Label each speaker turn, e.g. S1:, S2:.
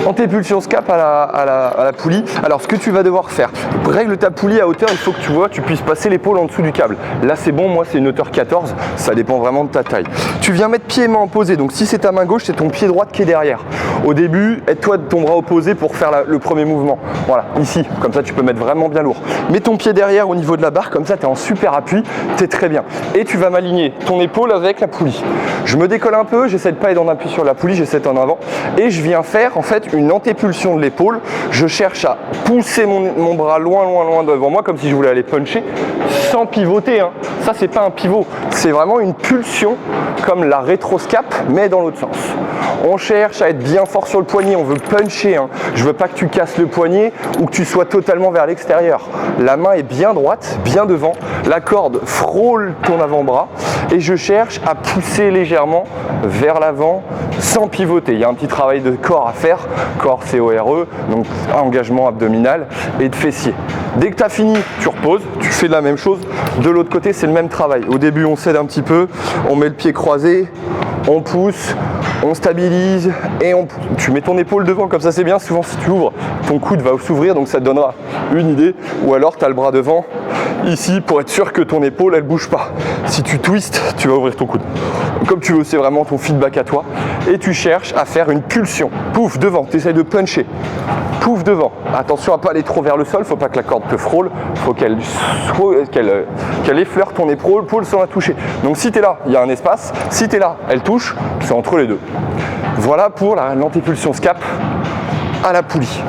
S1: Antépulsion scap à la poulie. Alors ce que tu vas devoir faire, règle ta poulie à hauteur, il faut que tu puisses passer l'épaule en dessous du câble. Là c'est bon, moi c'est une hauteur 14, ça dépend vraiment de ta taille. Tu viens mettre pied et main opposés, donc si c'est ta main gauche, c'est ton pied droit qui est derrière. Au début, aide-toi de ton bras opposé pour faire le premier mouvement. Voilà, ici, comme ça tu peux mettre vraiment bien lourd. Mets ton pied derrière au niveau de la barre, comme ça tu es en super appui, tu es très bien. Et tu vas m'aligner ton épaule avec la poulie. Je me décolle un peu, j'essaie de pas être en appui sur la poulie, j'essaie d'être en avant. Et je viens faire en fait une antépulsion de l'épaule. Je cherche à pousser mon bras loin devant moi, comme si je voulais aller puncher, sans pivoter. Hein. Ça, c'est pas un pivot, c'est vraiment une pulsion, comme la rétroscap, mais dans l'autre sens. On cherche à être bien fort sur le poignet, on veut puncher. Hein. Je veux pas que tu casses le poignet ou que tu sois totalement vers l'extérieur. La main est bien droite, bien devant. La corde frôle ton avant-bras et je cherche à pousser légèrement vers l'avant sans pivoter. Il y a un petit travail de corps à faire, corps C-O-R-E, donc engagement abdominal et de fessier. Dès que tu as fini, tu reposes, tu fais la même chose. De l'autre côté, c'est le même travail. Au début, on cède un petit peu, on met le pied croisé, on pousse, on stabilise et tu mets ton épaule devant, comme ça c'est bien. Souvent, si tu ouvres, ton coude va s'ouvrir, donc ça te donnera une idée. Ou alors, tu as le bras devant, ici, pour être sûr que ton épaule, elle bouge pas. Si tu twistes, tu vas ouvrir ton coude. Comme tu veux, c'est vraiment ton feedback à toi. Et tu cherches à faire une pulsion. Pouf, devant, tu essaies de puncher. Pouf, devant. Attention à pas aller trop vers le sol, faut pas que la corde te frôle, faut qu'elle effleure ton épaule sans la toucher. Donc si tu es là, il y a un espace. Si tu es là, elle touche, c'est entre les deux. Voilà pour l'antépulsion scap à la poulie.